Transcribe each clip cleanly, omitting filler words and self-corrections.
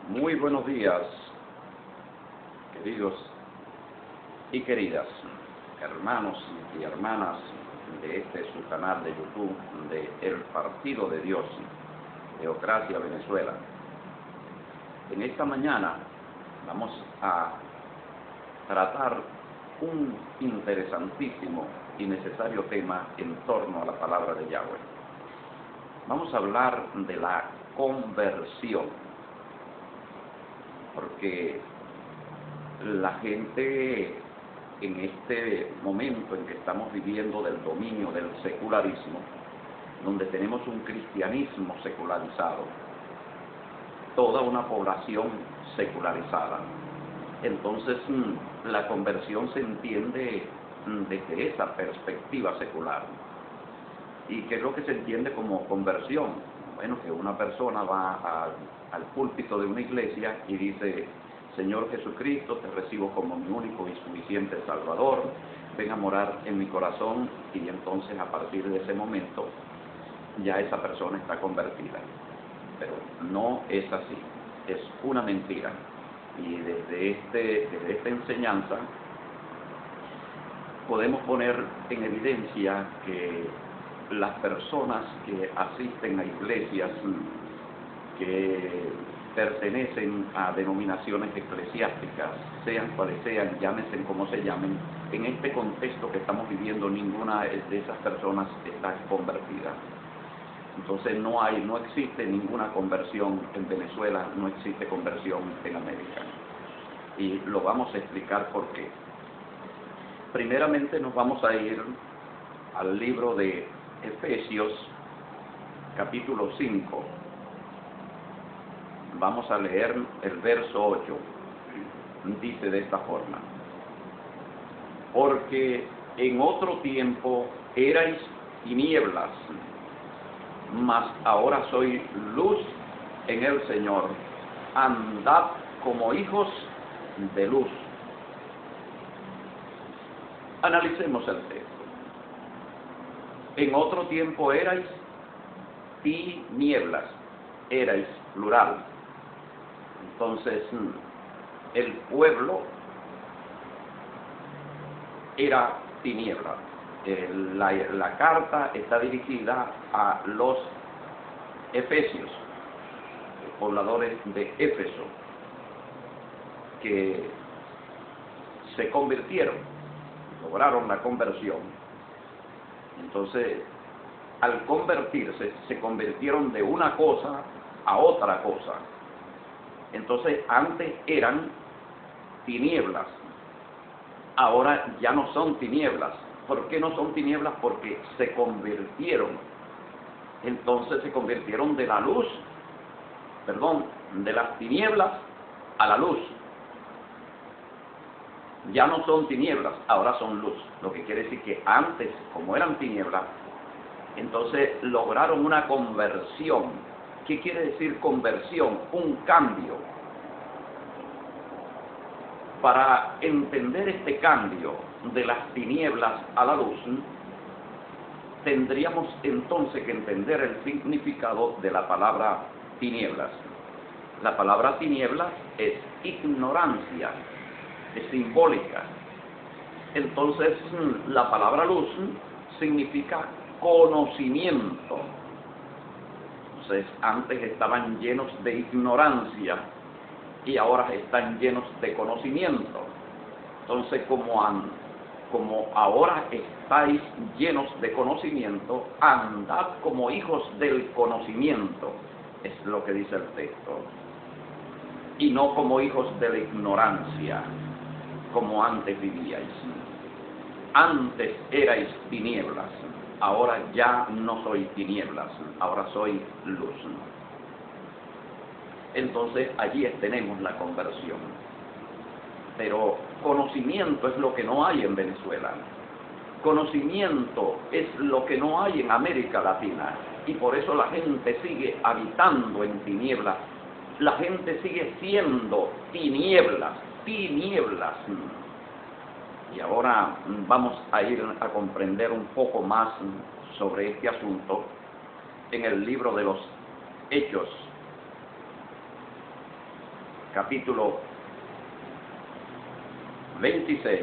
Muy buenos días, queridos y queridas hermanos y hermanas de su canal de YouTube de El Partido de Dios, Teocracia Venezuela. En esta mañana vamos a tratar un interesantísimo y necesario tema en torno a la palabra de Yahweh. Vamos a hablar de la conversión, porque la gente en este momento en que estamos viviendo del dominio del secularismo, donde tenemos un cristianismo secularizado, toda una población secularizada, entonces la conversión se entiende desde esa perspectiva secular. ¿Y qué es lo que se entiende como conversión? Bueno, que una persona va al púlpito de una iglesia y dice: Señor Jesucristo, te recibo como mi único y suficiente Salvador, ven a morar en mi corazón, y entonces a partir de ese momento ya esa persona está convertida. Pero no es así, es una mentira. Y desde esta enseñanza podemos poner en evidencia que las personas que asisten a iglesias que pertenecen a denominaciones eclesiásticas, sean cuales sean, llámense como se llamen, en este contexto que estamos viviendo, ninguna de esas personas está convertida. Entonces no existe ninguna conversión en Venezuela, no existe conversión en América. Y lo vamos a explicar por qué. Primeramente nos vamos a ir al libro de Efesios, capítulo 5. Vamos a leer el verso 8. Dice de esta forma: porque en otro tiempo erais tinieblas, mas ahora sois luz en el Señor. Andad como hijos de luz. Analicemos el texto. En otro tiempo erais tinieblas, erais plural. Entonces, el pueblo era tiniebla. La carta está dirigida a los efesios, pobladores de Éfeso, que se convirtieron, lograron la conversión. Entonces, al convertirse, se convirtieron de una cosa a otra cosa. Entonces, antes eran tinieblas, ahora ya no son tinieblas. ¿Por qué no son tinieblas? Porque se convirtieron. Entonces se convirtieron de la luz, de las tinieblas a la luz. Ya no son tinieblas, ahora son luz. Lo que quiere decir que antes, como eran tinieblas, entonces lograron una conversión. ¿Qué quiere decir conversión? Un cambio. Para entender este cambio de las tinieblas a la luz, tendríamos entonces que entender el significado de la palabra tinieblas. La palabra tinieblas es ignorancia, es simbólica. Entonces, la palabra luz significa conocimiento. Entonces, antes estaban llenos de ignorancia y ahora están llenos de conocimiento. Entonces, como ahora estáis llenos de conocimiento, andad como hijos del conocimiento, es lo que dice el texto, y no como hijos de la ignorancia, como antes vivíais. Antes erais tinieblas, ahora ya no soy tinieblas, ahora soy luz. Entonces allí tenemos la conversión. Pero conocimiento es lo que no hay en Venezuela. Conocimiento es lo que no hay en América Latina. Y por eso la gente sigue habitando en tinieblas. La gente sigue siendo tinieblas. Y ahora vamos a ir a comprender un poco más sobre este asunto en el libro de los Hechos, capítulo 26,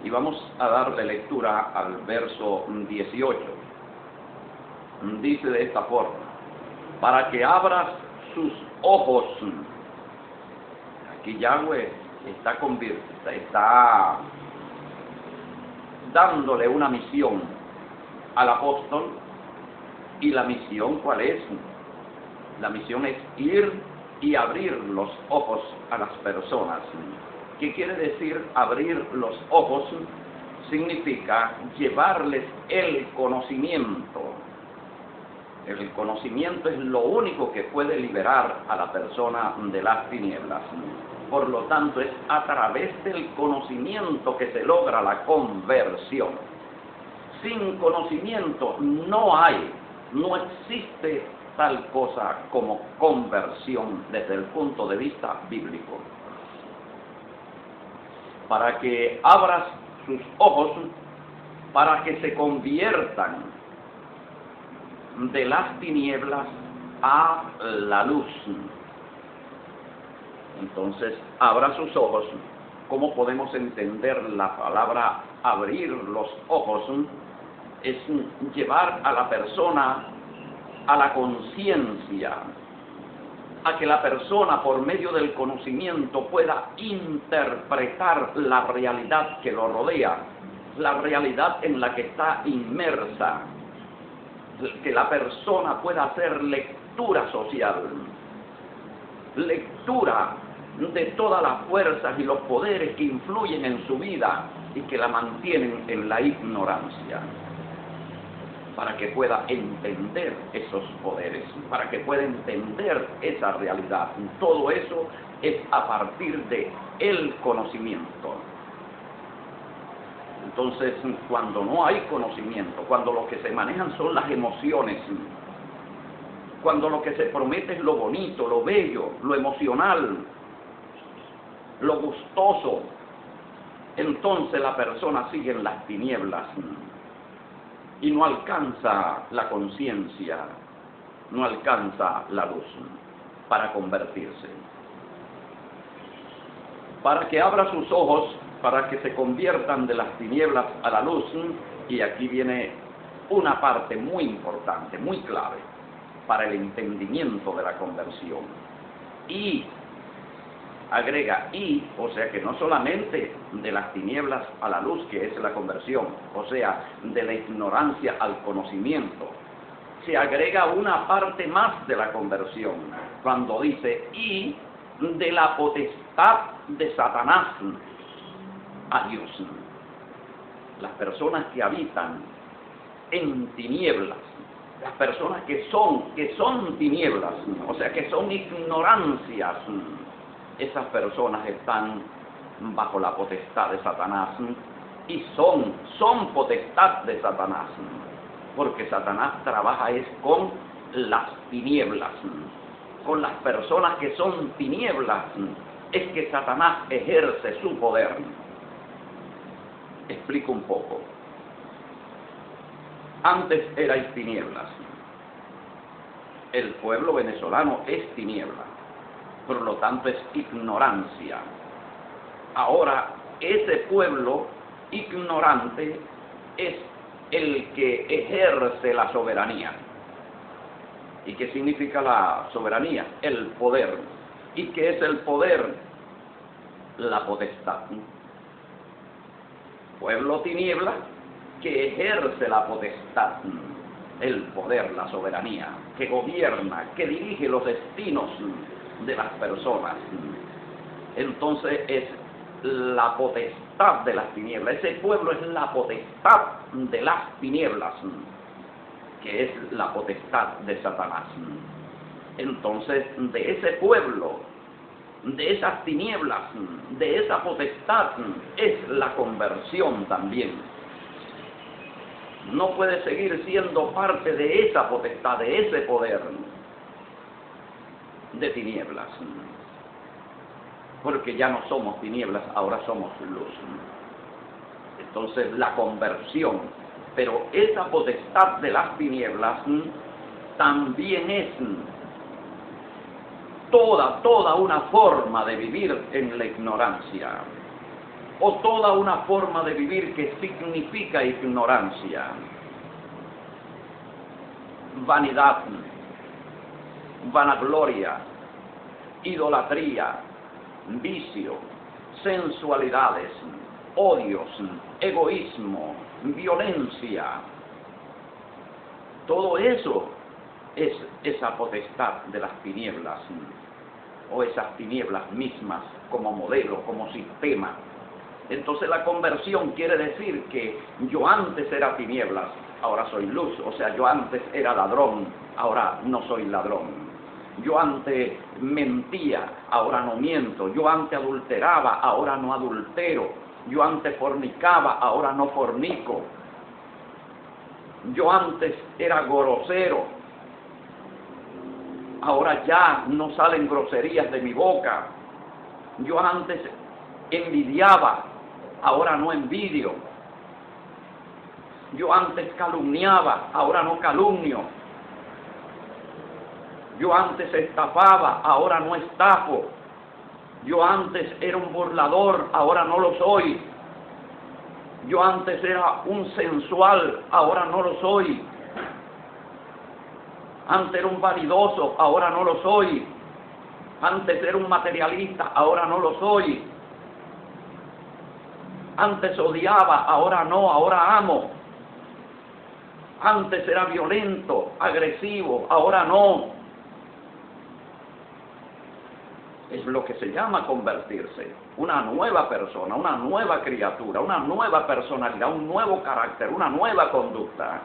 y vamos a darle lectura al verso 18. Dice de esta forma: para que abras sus ojos. Aquí Yahweh está dándole una misión al apóstol. ¿Y la misión cuál es? La misión es ir y abrir los ojos a las personas. ¿Qué quiere decir abrir los ojos? Significa llevarles el conocimiento. El conocimiento es lo único que puede liberar a la persona de las tinieblas. Por lo tanto, es a través del conocimiento que se logra la conversión. Sin conocimiento no existe tal cosa como conversión desde el punto de vista bíblico. Para que abras sus ojos, para que se conviertan de las tinieblas a la luz. Entonces, abra sus ojos. ¿Cómo podemos entender la palabra abrir los ojos? Es llevar a la persona a la conciencia, a que la persona por medio del conocimiento pueda interpretar la realidad que lo rodea, la realidad en la que está inmersa, que la persona pueda hacer lectura social, lectura de todas las fuerzas y los poderes que influyen en su vida y que la mantienen en la ignorancia, para que pueda entender esos poderes, para que pueda entender esa realidad. Todo eso es a partir de el conocimiento. Entonces, cuando no hay conocimiento, cuando lo que se manejan son las emociones, cuando lo que se promete es lo bonito, lo bello, lo emocional, lo gustoso, entonces la persona sigue en las tinieblas y no alcanza la conciencia, no alcanza la luz para convertirse. Para que abra sus ojos, para que se conviertan de las tinieblas a la luz, y aquí viene una parte muy importante, muy clave, para el entendimiento de la conversión. Y agrega o sea que no solamente de las tinieblas a la luz, que es la conversión, o sea, de la ignorancia al conocimiento, se agrega una parte más de la conversión, cuando dice, y de la potestad de Satanás a Dios. Las personas que habitan en tinieblas, las personas que son tinieblas, o sea, que son ignorancias, esas personas están bajo la potestad de Satanás y son potestad de Satanás, porque Satanás trabaja es con las tinieblas, con las personas que son tinieblas, es que Satanás ejerce su poder. Explico un poco. Antes erais tinieblas. El pueblo venezolano es tiniebla, por lo tanto es ignorancia. Ahora, ese pueblo ignorante es el que ejerce la soberanía. ¿Y qué significa la soberanía? El poder. ¿Y qué es el poder? La potestad. Pueblo tiniebla que ejerce la potestad, el poder, la soberanía, que gobierna, que dirige los destinos de las personas. Entonces es la potestad de las tinieblas. Ese pueblo es la potestad de las tinieblas, que es la potestad de Satanás. Entonces, de ese pueblo, de esas tinieblas, de esa potestad, es la conversión también. No puede seguir siendo parte de esa potestad, de ese poder de tinieblas, porque ya no somos tinieblas, ahora somos luz. Entonces la conversión, pero esa potestad de las tinieblas también es toda una forma de vivir en la ignorancia, o toda una forma de vivir que significa ignorancia. Vanidad, vanagloria, idolatría, vicio, sensualidades, odios, egoísmo, violencia. Todo eso es esa potestad de las tinieblas, o esas tinieblas mismas como modelo, como sistema. Entonces la conversión quiere decir que yo antes era tinieblas, ahora soy luz. O sea, yo antes era ladrón, ahora no soy ladrón. Yo antes mentía, ahora no miento. Yo antes adulteraba, ahora no adultero. Yo antes fornicaba, ahora no fornico. Yo antes era grosero, ahora ya no salen groserías de mi boca. Yo antes envidiaba, ahora no envidio. Yo antes calumniaba, ahora no calumnio. Yo antes estafaba, ahora no estafo. Yo antes era un burlador, ahora no lo soy. Yo antes era un sensual, ahora no lo soy. Antes era un vanidoso, ahora no lo soy. Antes era un materialista, ahora no lo soy. Antes odiaba, ahora no, ahora amo. Antes era violento, agresivo, ahora no. Es lo que se llama convertirse. Una nueva persona, una nueva criatura, una nueva personalidad, un nuevo carácter, una nueva conducta.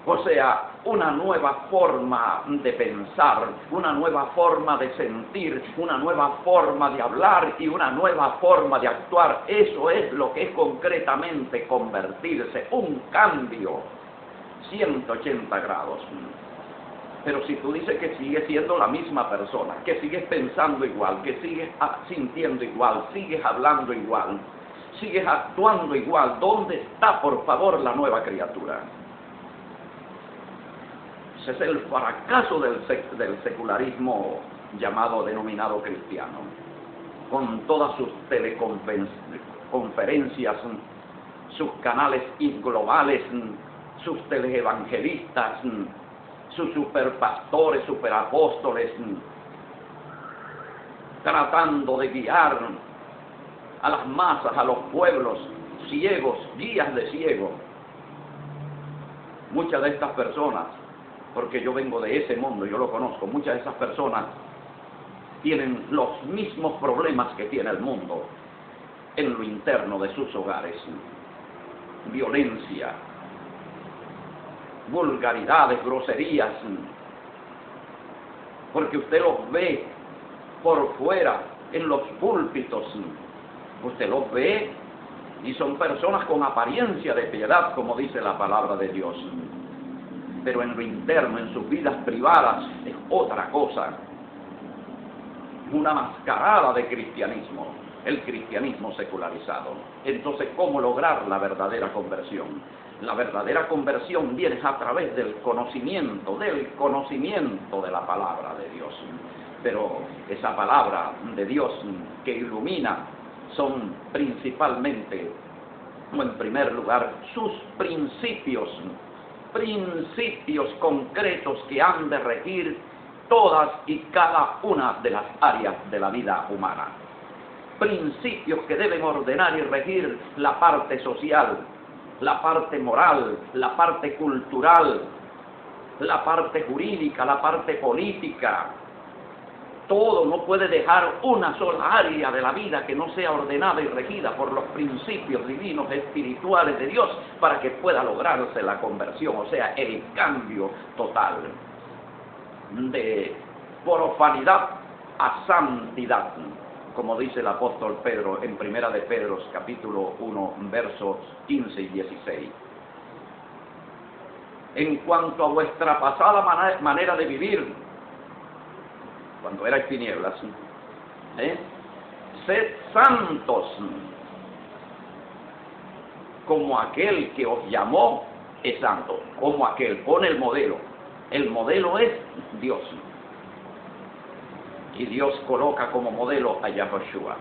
O sea, una nueva forma de pensar, una nueva forma de sentir, una nueva forma de hablar y una nueva forma de actuar. Eso es lo que es concretamente convertirse, un cambio 180 grados. Pero si tú dices que sigues siendo la misma persona, que sigues pensando igual, que sigues sintiendo igual, sigues hablando igual, sigues actuando igual, ¿dónde está, por favor, la nueva criatura? Ese es el fracaso del secularismo denominado cristiano, con todas sus teleconferencias, sus canales globales, sus teleevangelistas, sus superpastores, superapóstoles, tratando de guiar a las masas, a los pueblos, ciegos, guías de ciegos. Muchas de estas personas, porque yo vengo de ese mundo, yo lo conozco, muchas de esas personas tienen los mismos problemas que tiene el mundo en lo interno de sus hogares. Violencia, vulgaridades, groserías, porque usted los ve por fuera en los púlpitos, usted los ve y son personas con apariencia de piedad, como dice la palabra de Dios, pero en lo interno, en sus vidas privadas, es otra cosa, una mascarada de cristianismo, el cristianismo secularizado. Entonces, ¿cómo lograr la verdadera conversión? La verdadera conversión viene a través del conocimiento de la palabra de Dios. Pero esa palabra de Dios que ilumina son principalmente, o en primer lugar, sus principios concretos que han de regir todas y cada una de las áreas de la vida humana. Principios que deben ordenar y regir la parte social, la parte moral, la parte cultural, la parte jurídica, la parte política. Todo no puede dejar una sola área de la vida que no sea ordenada y regida por los principios divinos espirituales de Dios para que pueda lograrse la conversión, o sea, el cambio total de profanidad a santidad, como dice el apóstol Pedro en Primera de Pedro, capítulo 1, versos 15 y 16. En cuanto a vuestra pasada manera de vivir, cuando erais tinieblas, sed santos, como aquel que os llamó es santo, como aquel, pone el modelo es Dios. Y Dios coloca como modelo a Yahushua.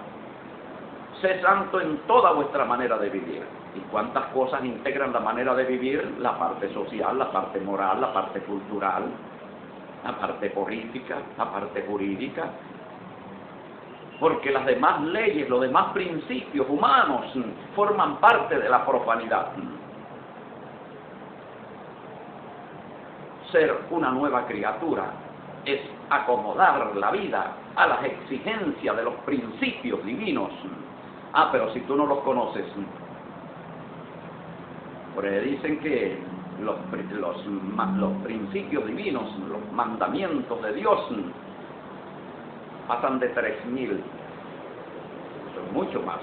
Sé santo en toda vuestra manera de vivir. ¿Y cuántas cosas integran la manera de vivir? La parte social, la parte moral, la parte cultural, la parte política, la parte jurídica. Porque las demás leyes, los demás principios humanos forman parte de la profanidad. Ser una nueva criatura es acomodar la vida a las exigencias de los principios divinos. Pero si tú no los conoces, porque dicen que los principios divinos, los mandamientos de Dios, pasan de 3000, son mucho más.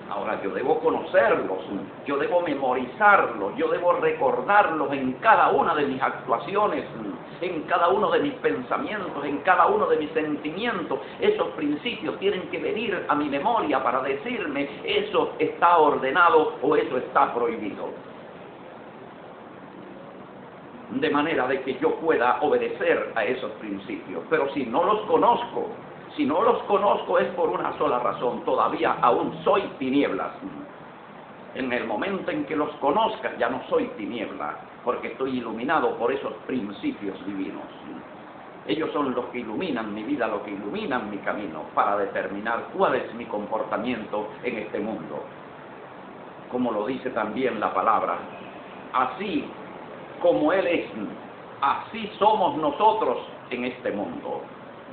Ahora yo debo conocerlos, yo debo memorizarlos, yo debo recordarlos en cada una de mis actuaciones, en cada uno de mis pensamientos, en cada uno de mis sentimientos. Esos principios tienen que venir a mi memoria para decirme eso está ordenado o eso está prohibido. De manera de que yo pueda obedecer a esos principios. Pero si no los conozco es por una sola razón: todavía aún soy tinieblas. En el momento en que los conozca ya no soy tiniebla, porque estoy iluminado por esos principios divinos. Ellos son los que iluminan mi vida, los que iluminan mi camino, para determinar cuál es mi comportamiento en este mundo. Como lo dice también la palabra, así como Él es, así somos nosotros en este mundo.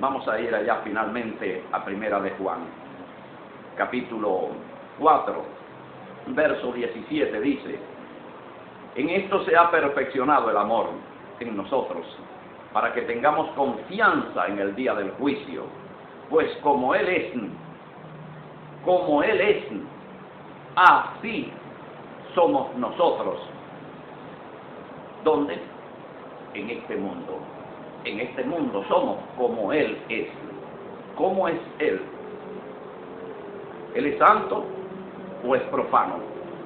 Vamos a ir allá finalmente a Primera de Juan, capítulo 4, verso 17, dice: en esto se ha perfeccionado el amor en nosotros, para que tengamos confianza en el día del juicio, pues como Él es, así somos nosotros. ¿Dónde? En este mundo. En este mundo somos como Él es. ¿Cómo es Él? ¿Él es santo o es profano?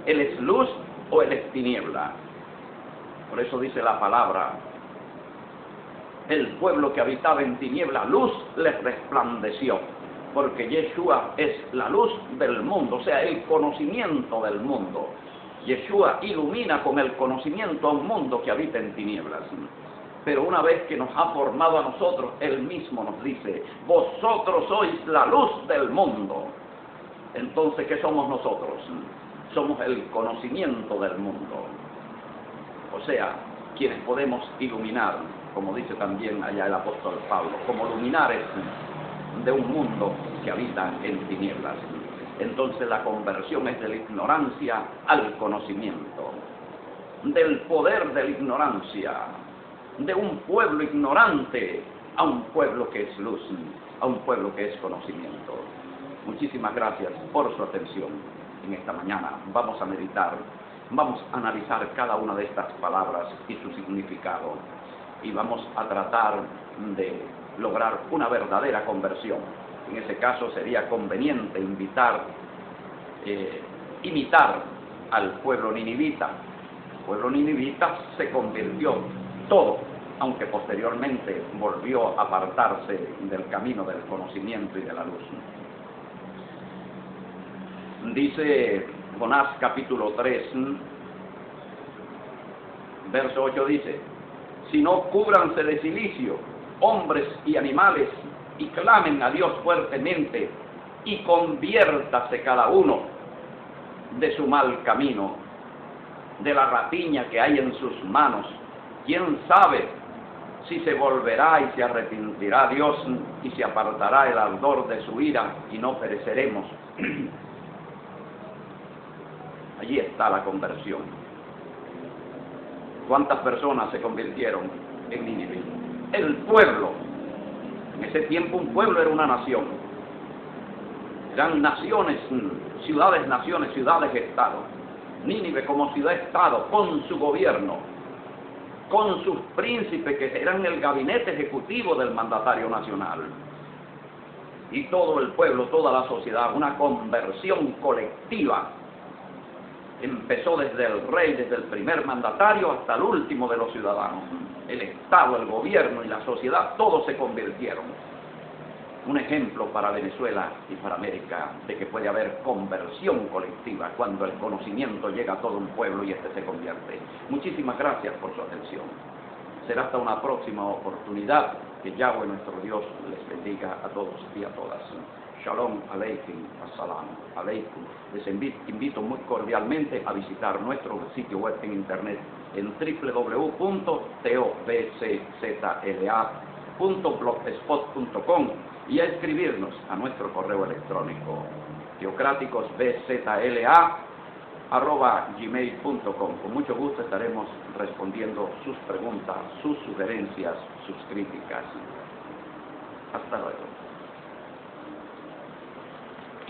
¿Él es luz o Él es tiniebla? Por eso dice la palabra: el pueblo que habitaba en tiniebla, luz les resplandeció. Porque Yeshua es la luz del mundo, o sea, el conocimiento del mundo. Yeshua ilumina con el conocimiento a un mundo que habita en tinieblas. Pero una vez que nos ha formado a nosotros, Él mismo nos dice: vosotros sois la luz del mundo. Entonces, ¿qué somos nosotros? Somos el conocimiento del mundo. O sea, quienes podemos iluminar, como dice también allá el apóstol Pablo, como luminares de un mundo que habita en tinieblas. Entonces la conversión es de la ignorancia al conocimiento, del poder de la ignorancia, de un pueblo ignorante a un pueblo que es luz, a un pueblo que es conocimiento. Muchísimas gracias por su atención en esta mañana. Vamos a meditar, vamos a analizar cada una de estas palabras y su significado, y vamos a tratar de lograr una verdadera conversión. En ese caso sería conveniente imitar al pueblo ninivita. El pueblo ninivita se convirtió todo, aunque posteriormente volvió a apartarse del camino del conocimiento y de la luz. Dice Jonás capítulo 3, verso 8, dice: si no cúbranse de cilicio hombres y animales, y clamen a Dios fuertemente, y conviértase cada uno de su mal camino, de la rapiña que hay en sus manos. ¿Quién sabe si se volverá y se arrepentirá Dios y se apartará el ardor de su ira y no pereceremos? Allí está la conversión. ¿Cuántas personas se convirtieron en Nínive? El pueblo. En ese tiempo un pueblo era una nación. Eran naciones, ciudades-naciones, ciudades-estado. Nínive como ciudad-estado, con su gobierno, con sus príncipes que eran el gabinete ejecutivo del mandatario nacional. Y todo el pueblo, toda la sociedad, una conversión colectiva. Empezó desde el rey, desde el primer mandatario hasta el último de los ciudadanos. El Estado, el gobierno y la sociedad, todos se convirtieron. un ejemplo para Venezuela y para América de que puede haber conversión colectiva cuando el conocimiento llega a todo un pueblo y este se convierte. Muchísimas gracias por su atención. Será hasta una próxima oportunidad. Que Yahweh nuestro Dios les bendiga a todos y a todas. Shalom Aleichem, Assalam Aleikum. Les invito muy cordialmente a visitar nuestro sitio web en internet en www.teobczla.blogspot.com y a escribirnos a nuestro correo electrónico teocráticosbzla@gmail.com. Con mucho gusto estaremos respondiendo sus preguntas, sus sugerencias, sus críticas. Hasta luego.